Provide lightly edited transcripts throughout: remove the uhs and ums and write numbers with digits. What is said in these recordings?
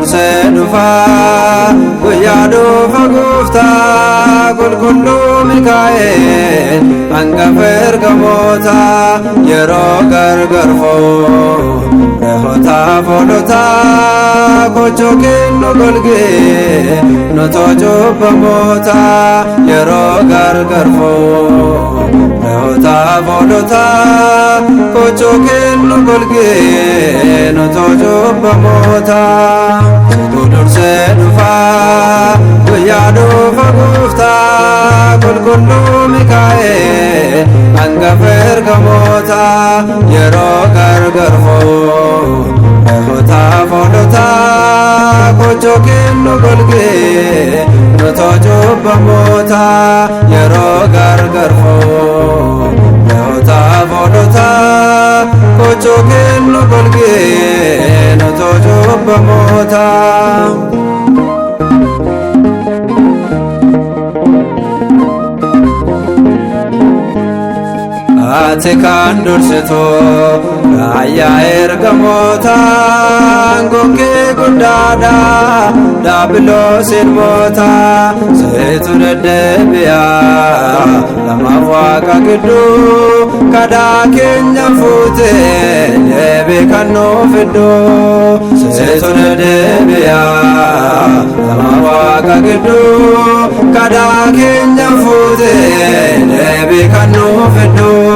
dursee dhufa guyyaa dhufa gooftaa qulqulluu Mikaa'el hangafa ergamoota yeroo gargar foo re'ootaaf hoolota gochoo kennu golgee nutoo cubbamoota yeroo gargar foo re'ootaaf hoolota gochoo kennu golgee nutoo cubbamoota dursee dhufa guyyaa dhufa gooftaa qulqulluu Mikaa'el hangafa ergamoota yeroo gargar foo re'ootaaf hoolota gochoo kennu golgee nutoo cubbamoota yeroo gargar foo re'ootaaf hoolota gochoo kennu golgee nutoo cubbamoota. Ati kan dursitu raayyaa ergamoota gonkee guddaadha daabiloosiin moota seetu deddeebi'aa lamaaf waaqa gidduu kadhaa keenya fuutee deebii kan nuuf fidduu seetu deddeebi'aa lamaaf waaqa gidduu kadhaa keenya fuutee deebii kan nuuf fidduu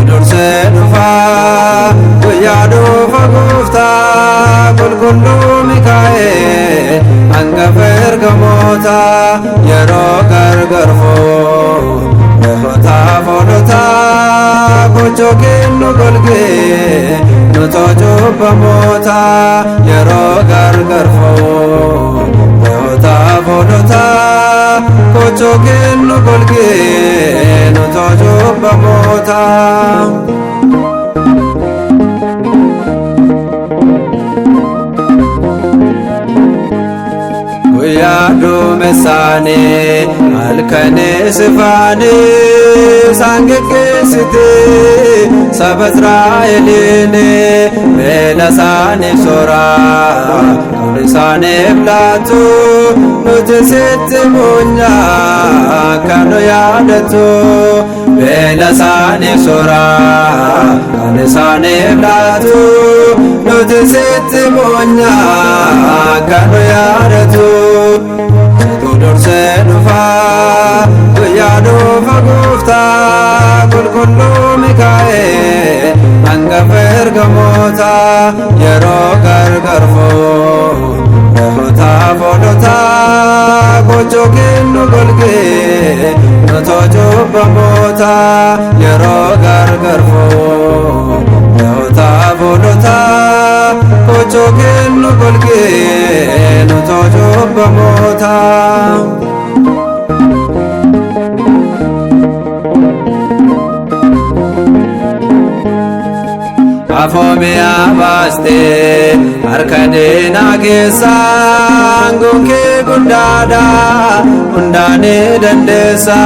dursee dhufa guyyaa dhufa gooftaa qulqulluu Mikaa'el hangafa ergamoota yeroo gargar foo re'ootaaf hoolota gochoo kennu golgee nutoo cubbamoota yeroo gargar foo re'ootaaf hoolota gochoo kennu golgee nutoo cubbamoota. Guyyaa duumessaanii halkanii sifaanii isaan geggeessitee saba Israa'eliin beela isaaniif sooraa kan isaaniif laattu nuti sitti muunyaa kan nu yaadattu beela isaaniif sooraa kan isaaniif laattu nuti sitti muunyaa kan nu yaadattu. Dursee dhufa guyyaa dhufa gooftaa qulqulluu Mikaa'el hangafa ergamoota yeroo gargar foo re'ootaaf hoolota gochoo kennu golgee nutoo cubbamoota yeroo gargar foo re'ootaaf hoolota gochoo kennu golgee nutoo cubbamoota. Afoomiyaa baastee harka diinaa keessaa gonkee guddaadha hundaanii dandeessa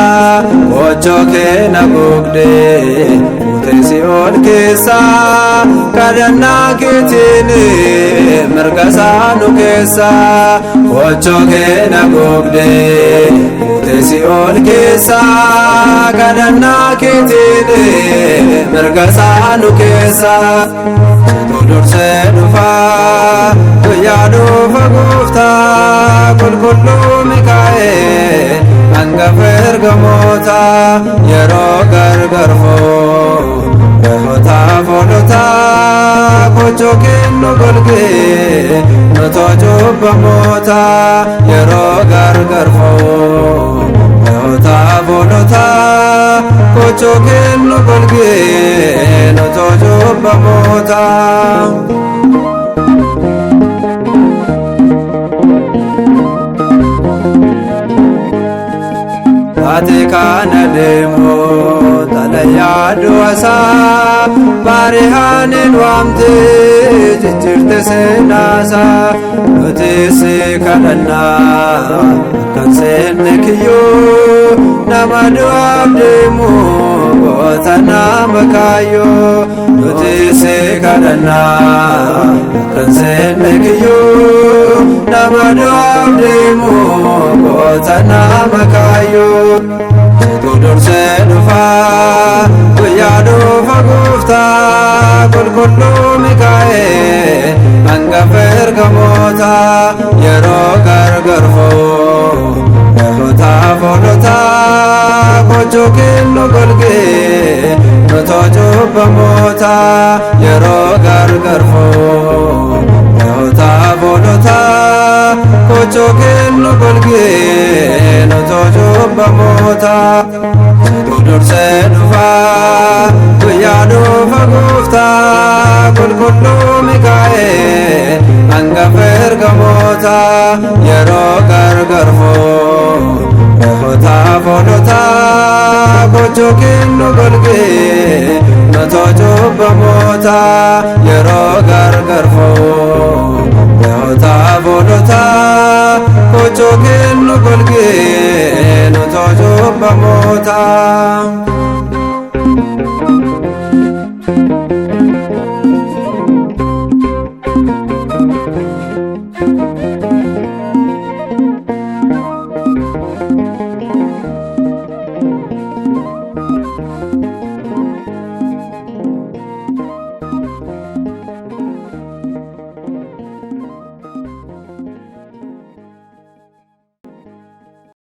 gochoo kenna gugdee fuutee ol keessaa kadhannaa keetiin mirga isaa nu keessa gochoo kenna gugdee fuutee ol keessaa kadhannaa keetiin mirga isaa nu keessa. Dursee dhufa guyyaa dhufa gooftaa qulqulluu Mikaa'el hangafa ergamoota yeroo gargar foo re'ootaaf hoolota gochoo kennu golgee nutoo cubbamoota yeroo gargar foo re'ootaaf hoolota gochoo kennu golgee nutoo cubbamoota. Ati kana deemu talayyaa du'asaa baari'aanin waamtee jijjiirte seenaasaa nuti si kadhannaa akkan seenne kiyyoo nama du'aaf deemu goota nama kaayyoo nuti si kadhanna kan seenne kiyyuu nama du'aaf deemu goota nama kaayyuu. Situ dursee dhufa guyyaa dhufa Gooftaa qulqulluu Mikaa'el hangafa ergamoota yeroo gargar fa'u re'ootaaf hoolota gochuu kennu golgee nutoo cubbamoota yeroo gargar fa'u re'ootaaf hoolota gochuu kennu golgee nutoo cubbamoota. Situ dursee dhufa guyyaa dhufa Gooftaa qulqulluu Mikaa'el hangafa ergamoota yeroo gargar fa'u re'ootaaf hoolota gochuu kennu golgee nutoo cubbamoota yeroo gargar fa'u re'ootaaf hoolota gochuu kennu golgee nutoo cubbamoota.